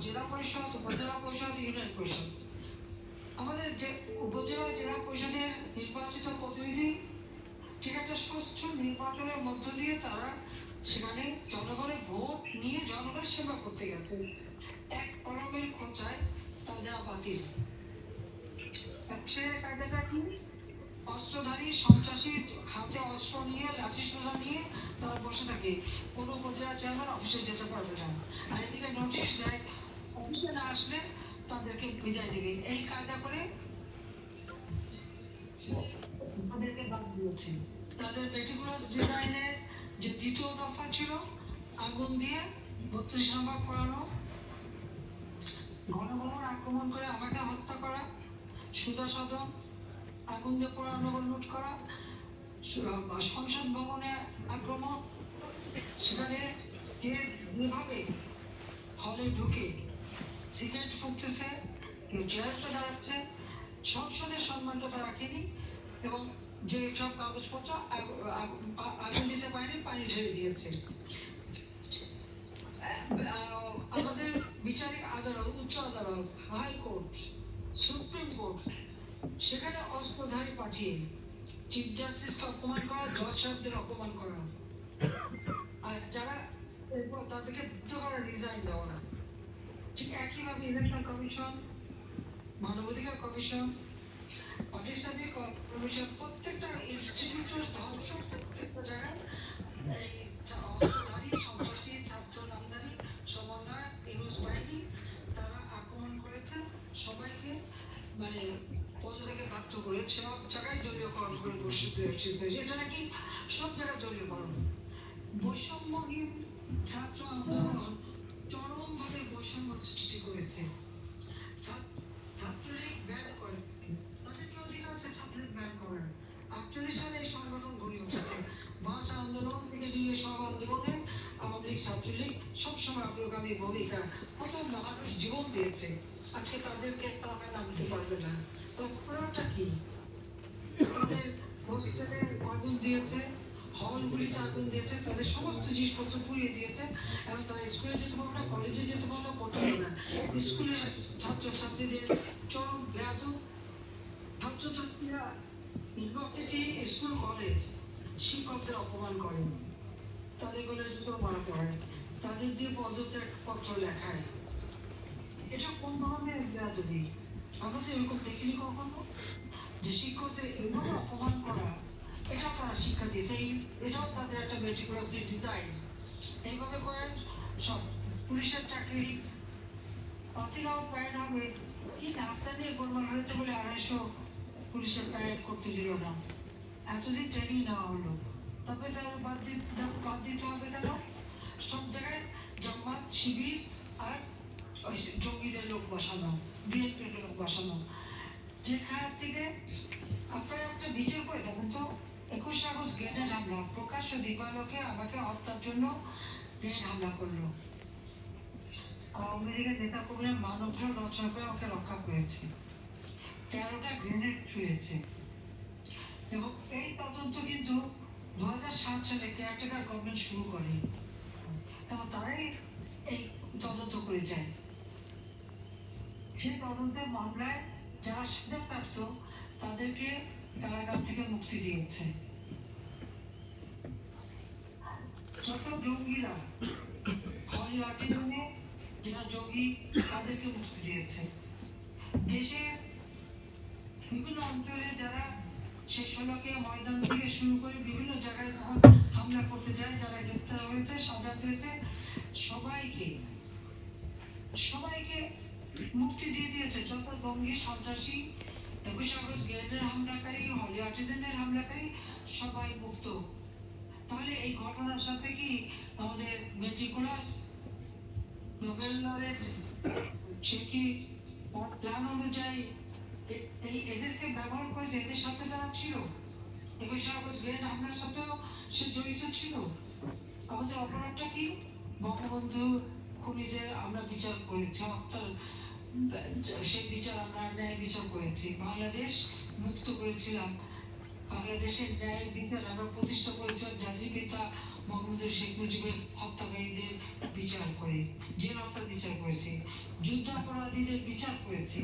জেলা পরিষদ, উপজেলা পরিষদ, ইউনিয়ন পরিষদ। আমাদের যে উপজেলা জেলা পরিষদের নির্বাচিত প্রতিনিধি ঠিক একটা সুষ্ঠ নির্বাচনের মধ্য দিয়ে তারা সেখানে জনগণের ভোট নিয়ে জনগণের সেবা করতে গেছে। এক কলমের খোঁচায় তা দেওয়া বাতিল। সে কায়দাটা কি? অস্ত্রধারী সন্ত্রাসী হাতে অস্ত্র নিয়ে লাঠি সোজা নিয়ে তারা বসে থাকে, কোনো উপজেলা চেয়ারম্যান অফিসে যেতে পারবে না। আর এদিকে নোটিশ দেয় অফিসে না আসলে তাদেরকে বিদায় দেবে। এই কায়দা করে তাদেরকে বাদ দিয়েছে। তাদের মেটিকুলাস ডিজাইনের যে দ্বিতীয় দফা ছিল আগুন দিয়ে 32 নম্বর পড়ানো, গণভবন আক্রমণ করে আমাকে হত্যা করা, সুধা সদন আগুন দিয়ে পোড়ানো বা লুট করা, সংসদ ভবনে আক্রমণ, সেখানে যেভাবে হলে ঢুকে সিগারেট ফুঁকতেছে, চেয়ারটা দাঁড়াচ্ছে, সংসদের সম্মানটা তারা রাখেনি এবং যে সব কাগজপত্র আগুন দিতে পারেনি পানি ঢেলে দিয়েছে। আমাদের বিচারিক আদালত, উচ্চ আদালত, হাইকোর্ট, সুপ্রিম কোর্ট, সেখানে অস্ত্রধারী পাঠিয়ে চিফ জাস্টিসকে অপমান করা, জজ সাহেবদের অপমান করা, আর যারা এরপর তাদেরকে বাধ্য করা রিজাইন দেওয়া। ঠিক একইভাবে ইলেকশন কমিশন, মানবাধিকার কমিশন, পাকিস্তানি কমিশন, প্রত্যেকটা ইনস্টিটিউটের ধ্বংস, প্রত্যেকটা জায়গায় এই অস্ত্রধারী সন্ত্রাসী ছাত্র নামধারী সমন্বয় ইউনুস বাহিনী তারা আক্রমণ করেছে, সবাইকে মানে পদ থেকে বাধ্য করে সব জায়গায় দলীয়করণ করে বসে এসেছে। এটা নাকি সব জায়গায় দলীয়করণ। বৈষম্যহীন ছাত্র আন্দোলন চরমভাবে বৈষম্য সৃষ্টি করেছে। ছাত্রলীগ ব্যান করে, তাদের কি অধিকার আছে ছাত্রলীগ ব্যান করার? 48 সালে এই সংগঠন গড়ে উঠেছে। ভাষা আন্দোলন থেকে নিয়ে সব আন্দোলনে আওয়ামী লীগ ছাত্রলীগ সবসময় অগ্রগামী ভূমিকা, কত মানুষ জীবন দিয়েছে। আজকে তাদেরকে তারা নামতে পারবে না। তৎপরতা কি? তাদের হোস্টেলে আগুন দিয়েছে, হলগুলিতে আগুন দিয়েছে, তাদের সমস্ত জিনিসপত্র পুড়িয়ে দিয়েছে এবং তারা স্কুলে যেতে পারবে না, কলেজে যেতে পারবে না, পড়তে পারবে না। স্কুলের ছাত্রছাত্রীদের চরম বেয়াদব, ছাত্রছাত্রীরা ইউনিভার্সিটি, স্কুল, কলেজ শিক্ষকদের অপমান করেন, তাদের বলে জুতো মারা পড়ে, তাদের দিয়ে পদত্যাগ পত্র লেখায়। এটা কোন ধরনের বেয়াদবি? আমরা তো এরকম দেখিনি কখনো, যে শিক্ষকদের এভাবে অপমান করা। এটা তারা শিক্ষা দিয়েছে, এটাও তাদের একটা মেটিকুলাস ডিজাইন। এইভাবে করেন সব পুলিশের চাকরি পাসিং আউট প্যারেড হবে, কি রাস্তা দিয়ে গোলমাল হয়েছে বলে 250 পুলিশের প্যারেড করতে দিল না। এতদিন ট্রেনিং নেওয়া হলো, তবে তারা বাদ দিতে হবে কেন? সব জায়গায় জামাত, শিবির আর জঙ্গিদের লোক বসানো, বিএনপির লোক বসানো। যেখান থেকে আপনারা একটা বিচার করে দেখুন তো, 21 আগস্ট গ্রেনেড হামলা, প্রকাশ্য দিবালোকে আমাকে হত্যার জন্য গ্রেনেড হামলা করলো। আওয়ামী লীগের নেতা কর্মীরা মানব রচনা করে আমাকে রক্ষা করেছে। 13টা গ্রেনেড ছুঁয়েছে এবং এই তদন্ত কিন্তু 2007 সালে কেয়ারটেকার গভর্নমেন্ট শুরু করে এবং তারাই এই তদন্ত করে যায়। সেই তদন্তের মামলায় যারা সাজাপ্রাপ্ত তাদেরকে কারাগার থেকে মুক্তি দিয়েছে। যত জঙ্গিরা হলি আর্টিজনে যারা জঙ্গি তাদেরকে মুক্তি দিয়েছে। দেশের বিভিন্ন অঞ্চলে যারা সেই 16 ময়দান থেকে শুরু করে বিভিন্ন জায়গায় যখন হামলা করতে যায়, যারা গ্রেপ্তার হয়েছে, সাজা পেয়েছে, সবাইকে মুক্তি দিয়ে দিয়েছে। যত জঙ্গি সন্ত্রাসী, 21 আগস্ট গ্রেনেড হামলাকারী, হলি আর্টিজেনের হামলাকারী সবাই মুক্ত। তাহলে এই ঘটনার সাথে কি আমাদের মেটিকুলাস নোবেল লরেট সে কি প্ল্যান অনুযায়ী এদেরকে ব্যবহার করেছে, এদের সাথে তারা ছিল? 21 আগস্ট গ্রেনেড হামলার সাথেও সে জড়িত ছিল। আমাদের অপরাধটা কি? বঙ্গবন্ধু খুনিদের আমরা বিচার করেছি, হত্যার সেই বিচার আমরা ন্যায় বিচার করেছি, বাংলাদেশ মুক্ত করেছিলাম, বাংলাদেশের ন্যায় বিচার আমরা প্রতিষ্ঠা করেছিলাম জাতির পিতা বঙ্গবন্ধু শেখ মুজিবের হত্যাকারীদের বিচার করে, জেল হত্যা বিচার করেছি, যুদ্ধাপরাধীদের বিচার করেছি,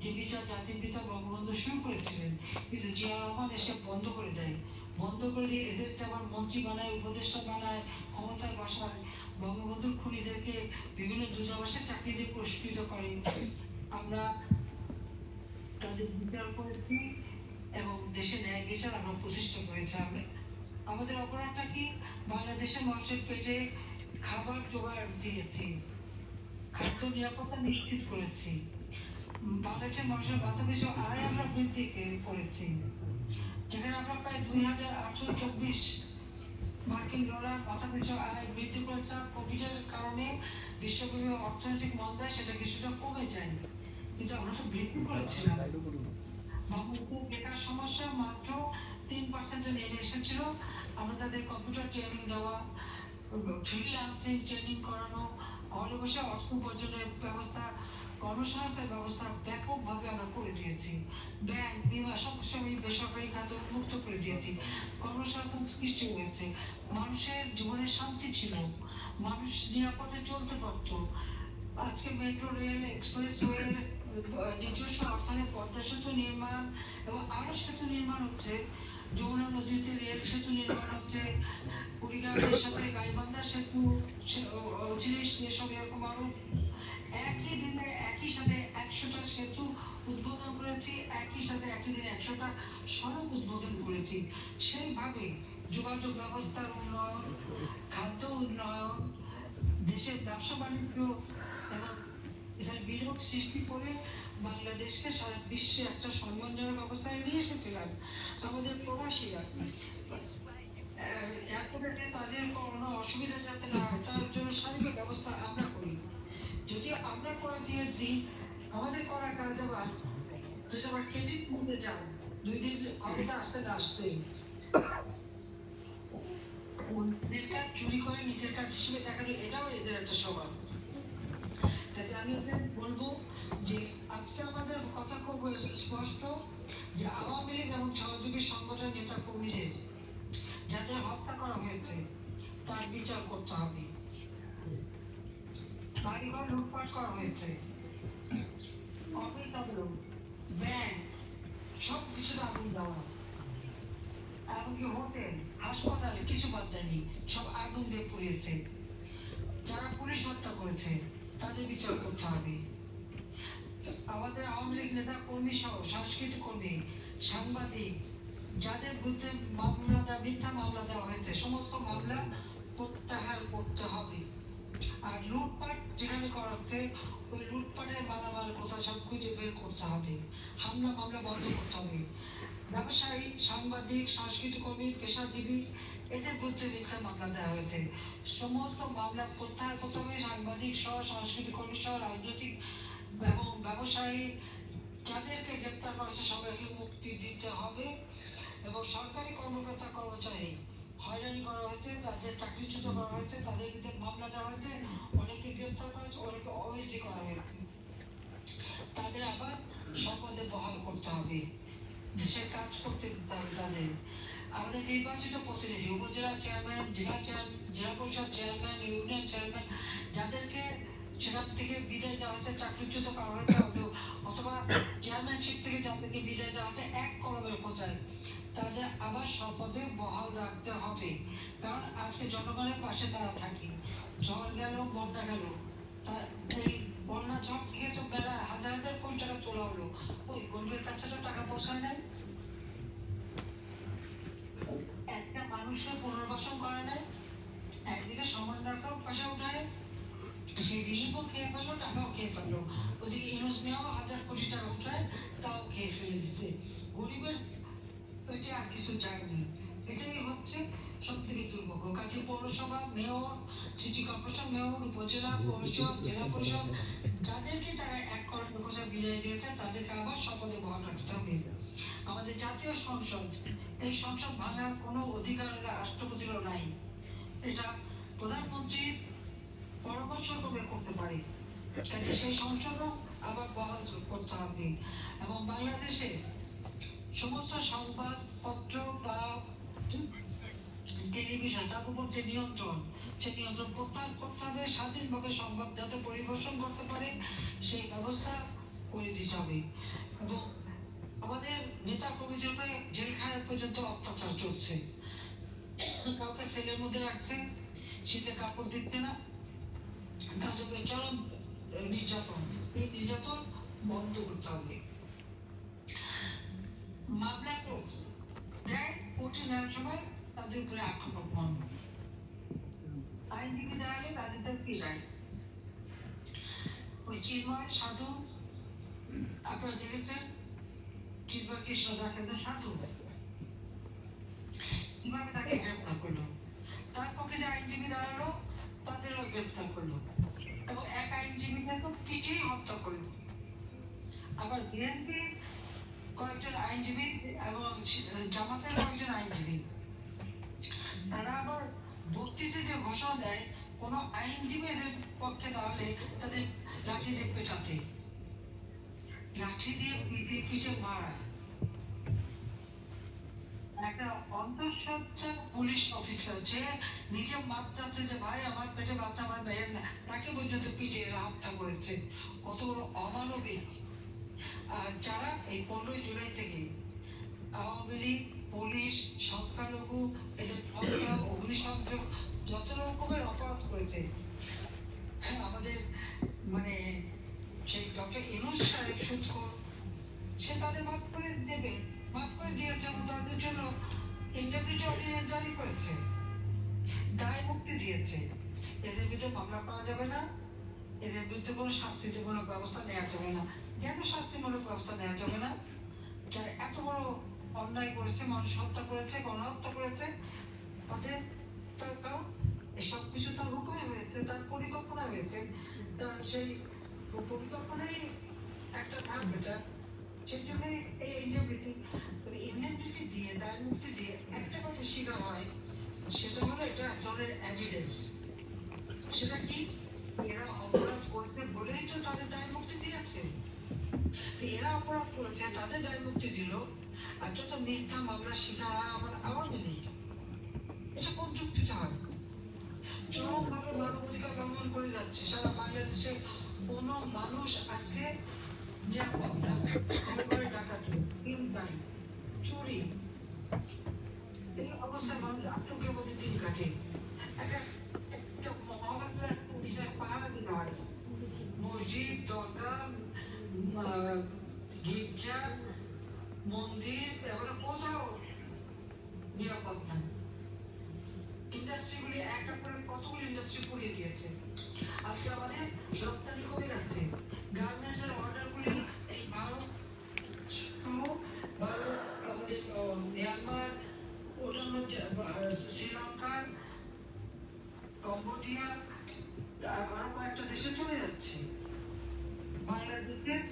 যে বিচার জাতির পিতা বঙ্গবন্ধু শুরু করেছিলেন, কিন্তু জিয়া রহমান এসে বন্ধ করে দেয়। বন্ধ করে দিয়ে এদেরকে আবার মন্ত্রী বানায়, উপদেষ্টা বানায়, ক্ষমতায় বসায়। বঙ্গবন্ধুর খুনিদেরকে বিভিন্ন দূতাবাসে চাকরি দিয়ে পুরস্কৃত করে। আমরা তাদের বিচার করেছি এবং দেশে ন্যায় বিচার আমরা প্রতিষ্ঠা করেছি। আমাদের অপরাধটা কি? বাংলাদেশের মানুষের পেটে খাবার জোগাড় দিয়েছি, খাদ্য নিরাপত্তা নিশ্চিত করেছি, বাংলাদেশের মানুষের মাথাপিছু আয় আমরা বৃদ্ধি করেছি, যেখানে আমরা প্রায় 2824 মার্কিন ডলার মাথাপিছু আয় বৃদ্ধি করেছে। কোভিডের কারণে বিশ্বব্যাপী অর্থনৈতিক মন্দায় সেটা কিছুটা কমে যায়, কিন্তু আমরা তো বৃদ্ধি করেছিলাম। বাংলাদেশের বেকার সমস্যা মাত্র 3% নেমে এসেছিল। আমরা তাদের কম্পিউটার ট্রেনিং দেওয়া, ফ্রিল্যান্সিং ট্রেনিং করানো, ঘরে বসে অর্থ উপার্জনের ব্যবস্থা, কর্মসংস্থানের ব্যবস্থা ব্যাপকভাবে আমরা করে দিয়েছি। ব্যাংক, বিমা সবসময় বেসরকারি খাতে উন্মুক্ত করে দিয়েছি। কর্মসংস্থান সৃষ্টি হয়েছে, মানুষের জীবনে শান্তি ছিল, মানুষ নিরাপদে চলতে পারত। আজকে মেট্রো রেল, এক্সপ্রেসওয়ে, নিজস্ব অর্থায়নে পদ্মা সেতু নির্মাণ এবং আরো সেতু নির্মাণ হচ্ছে। যমুনা নদীতে রেল সেতু নির্মাণ হচ্ছে, কুড়িগ্রামের সাথে গাইবান্ধা সেতু, জিনিস এসব এরকম আরো। একই দিনে একই সাথে 100টা সেতু উদ্বোধন করেছি, একই সাথে একই দিনে 100টা সড়ক উদ্বোধন করেছি। সেইভাবে যোগাযোগ ব্যবস্থার উন্নয়ন, খাদ্য উন্নয়ন, দেশের ব্যবসা বাণিজ্য এবং এখানে বিনিয়োগ সৃষ্টি করে বাংলাদেশকে সারা বিশ্বে একটা সম্মানজনক অবস্থায় নিয়ে এসেছিলাম। আমাদের প্রবাসীরা এয়ারপোর্টে তাদের কোনো অসুবিধা যাতে না হয় তার জন্য সার্বিক ব্যবস্থা আমরা করি। যদিও আমরা করে দিয়ে দিই, আমাদের করা কাজ আবার যেটা আবার ক্রেডিট নিতে যান 2 দিন ক্ষমতা আসতে না আসতেই অন্যের কাজ চুরি করে নিজের কাজ হিসেবে দেখানো, এটাও এদের একটা স্বভাব। তাতে আমি এটা বলবো যে আজকে আমাদের কথা খুব স্পষ্ট যে আওয়ামী লীগ এবং সহযোগী সংগঠন নেতা কর্মীদের যাদের হত্যা করা হয়েছে তার বিচার করতে হবে। বাড়িঘর লুটপাট করা হয়েছে, অফিস আগুন, ব্যাংক, সব কিছুতে আগুন দেওয়া, এমনকি হোটেল, হাসপাতালে কিছু বাদ দেয়নি, সব আগুন দিয়ে পুড়িয়েছে। যারা পুলিশ হত্যা করেছে তাদের বিচার করতে হবে। আমাদের আওয়ামী লীগ নেতা কর্মী সহ সাংস্কৃতিক কর্মী, সাংবাদিক, যাদের বিরুদ্ধে মিথ্যা মামলা দেওয়া হয়েছে, সমস্ত মামলা প্রত্যাহার করতে হবে। আর লুটপাট যেখানে করা হচ্ছে ওই লুটপাটের মালামাল কোথাও সব খুঁজে বের করতে হবে, হামলা মামলা বন্ধ করতে হবে। ব্যবসায়ী, সাংবাদিক, সংস্কৃতি কর্মী, পেশাজীবী এদের বিরুদ্ধে মিথ্যা মামলা দেওয়া হয়েছে, সমস্ত মামলা প্রত্যাহার করতে হবে। সাংবাদিক সহ, সংস্কৃতি কর্মী সহ, রাজনৈতিক এবং ব্যবসায়ী যাদেরকে গ্রেপ্তার করেছে সবাইকে মুক্তি দিতে হবে। এবং সরকারি কর্মকর্তা কর্মচারী হয়রানি করা হয়েছে, তাদের চাকরিচ্যুত করা হয়েছে, তাদের বিরুদ্ধে মামলা দেওয়া হয়েছে, অনেকে গ্রেপ্তার করা হয়েছে, অনেকে অবৈধ করা হয়েছে, তাদের আবার সম্পদে বহাল করতে হবে, দেশের কাজ করতে দিতে হবে তাদের। আমাদের নির্বাচিত প্রতিনিধি, উপজেলা চেয়ারম্যান, জেলা পরিষদ চেয়ারম্যান, ইউনিয়ন চেয়ারম্যান, যাদেরকে সেখান থেকে বিদায় দেওয়া হয়েছে, চাকরিচ্যুত করা হয়েছে, অথবা চেয়ারম্যানশিপ থেকে যাদেরকে বিদায় দেওয়া হয়েছে এক কলমের খোঁজায়, তাদের আবার সম্পদে বহাল রাখতে হবে। কারণ আজকে জনগণের পাশে তারা থাকে। ঝড় গেল, বন্যা গেল, এই বন্যা ঝড় থেকে তো বেড়া হাজার হাজার কোটি টাকা তোলা হলো, ওই গরিবের কাছে তো টাকা পৌঁছায় নাই। একটা মানুষের পুনর্বাসন করে নাই, একদিকে সমন্বয়টাও পাশে উঠায়, সে রিলিফও খেয়ে ফেললো, টাকাও খেয়ে ফেললো। ওদিকে ইউনুস মিয়াও হাজার কোটি টাকা উঠায়, তাও খেয়ে ফেলে দিছে। গরিবের পেটে আর কিছু যায়নি। এটাই হচ্ছে সব থেকে দুর্ভোগ। কাজে পৌরসভা, মেয়র, সিটি কর্পোরেশন, মেয়র, উপজেলা পরিষদ, জেলা পরিষদ, যাদেরকে তারা এক কলমের খোঁজা বিদায় দিয়েছে তাদেরকে আবার শপথে বহাল রাখতে হবে। আমাদের জাতীয় সংসদ, এই সংসদ ভাঙার কোনো অধিকার রাষ্ট্রপতিরও নাই। এটা প্রধানমন্ত্রীর পরামর্শ করে করতে পারে। কাজে সেই সংসদও আবার বহাল করতে হবে। এবং বাংলাদেশে সমস্ত সংবাদপত্র বা টেলিভিশন, তার উপর যে নিয়ন্ত্রণ, সে নিয়ন্ত্রণ প্রত্যাহার করতে হবে। স্বাধীনভাবে সংবাদ যাতে পরিবেশন করতে পারে সেই ব্যবস্থা করে দিতে হবে। এবং আমাদের নেতা কর্মীদের উপরে জেলখানা পর্যন্ত অত্যাচার চলছে। কাউকে সেলের মধ্যে রাখছে, শীতে কাপড় দিচ্ছে না, তাদের উপরে চরম নির্যাতন। এই নির্যাতন বন্ধ করতে হবে। মামলা দেয়, কোর্টে নেওয়ার সময় তাদের উপরে আক্রমণ, আইনজীবী দাঁড়ালে তাদের কি যায়। ওই চিন্ময় সাধু, আপনারা দেখেছেন চিন্ময় কৃষ্ণ দাস একজন সাধু, কিভাবে তাকে গ্রেপ্তার করলো। তার পক্ষে যে আইনজীবী দাঁড়ালো তাদেরও গ্রেপ্তার করলো, এবং এক আইনজীবীকে তো পিটিয়ে হত্যা করলো। আবার বিএনপি কয়েকজন আইনজীবী এবং জামাতের কয়েকজন আইনজীবী, তারা আবার বক্তৃতাতে ঘোষণা দেয় কোন আইনজীবী এদের পক্ষে দাঁড়ালে তাদের লাঠি দিয়ে পেটাতে, লাঠি দিয়ে পিঠে মারা। একটা অন্তঃসত্ত্বা পুলিশ অফিসার যে নিজে মাপ চাচ্ছে যে ভাই আমার পেটে বাচ্চা, আমার মেয়ের না, তাকে পর্যন্ত পিঠে হত্যা করেছে। কত বড় অমানবিক। আর যারা এই 15 জুলাই থেকে আওয়ামী লীগ, পুলিশ, সংখ্যালঘু, এদের হত্যা, অগ্নিসংযোগ, যত রকমের অপরাধ করেছে, আমাদের মানে সেই ডক্টর ইউনূস সাহেব সুদখোর, সে তাদের মাফ করে দেবে, মাফ করে দিয়েছে এবং তাদের জন্য ইন্টারপ্রিটি অর্ডিন্যান্স জারি করেছে, দায় মুক্তি দিয়েছে। এদের বিরুদ্ধে মামলা করা যাবে না, এদের বিরুদ্ধে কোনো শাস্তিমূলক ব্যবস্থা নেওয়া যাবে না। কেন শাস্তিমূলক ব্যবস্থা নেওয়া যাবে না? যারা এত বড় অন্যায় করেছে, মানুষ হত্যা করেছে, গণহত্যা করেছে, তাদের সব কিছু তার হুকুমে হয়েছে, তার পরিকল্পনা হয়েছে, তার সেই পরিকল্পনারই একটা ভাগ এটা। সেই জন্য এই ইন্ডিয়াবিলিটি দিয়ে, দায় মুক্তি দিয়ে একটা কথা শেখা হয়, সেটা হলো এটা এক ধরনের এভিডেন্স। সেটা কি? এরা অপরাধ করতে বলেই তো তাদের দায় মুক্তি দিয়েছে। এরা অপরাধ করেছে, তাদের দায় মুক্তি দিল, আর যত মিথ্যা মামলা শিখা হয় আমার আওয়ামী লীগ, এটা কোন যুক্তিতে হয়? চরমভাবে মানবাধিকার লঙ্ঘন করে যাচ্ছে সারা বাংলাদেশে। কোন মানুষ আজকে নিরাপদ না। ঘরে ডাকাতি, চিন্তাই, চুরি, এই অবস্থায় মানুষ আতঙ্কের মধ্যে দিন কাটে। একটা মহাভারতের একটা বিষয় পাহারা দিতে হয়। মসজিদ, দরগা, গির্জা, মন্দির, এগুলো কোথাও নিরাপদ না। ইন্ডাস্ট্রিগুলি এক এক করে কতগুলো ইন্ডাস্ট্রি পুড়িয়ে দিয়েছে। আজকে আমাদের রপ্তানি কমে যাচ্ছে। গার্মেন্টস এর অর্ডারগুলি এই ভারত সহ, ভারত, আমাদের মিয়ানমার, অন্যান্য শ্রীলঙ্কা, কম্বোডিয়া, আরো কয়েকটা দেশে চলে যাচ্ছে। বাংলাদেশের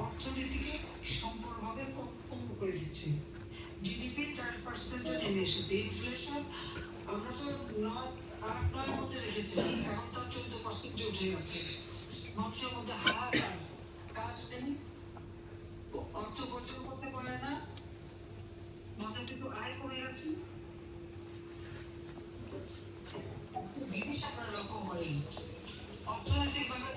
অর্থনীতিকে সম্পূর্ণভাবে কম করে দিচ্ছে। জিডিপি 4% নেমে এসেছে। ইনফ্লেশন আমরা তো 8-9 মধ্যে রেখেছিলাম, এখন তার 14% উঠে গেছে। মানুষের মধ্যে হাহাকার, কাজ নেই, অর্থ বর্জন করতে পারে না, মাথা কিন্তু আয় কমে গেছে। জিনিস আপনারা লক্ষ্য করেন, অর্থনৈতিক ভাবে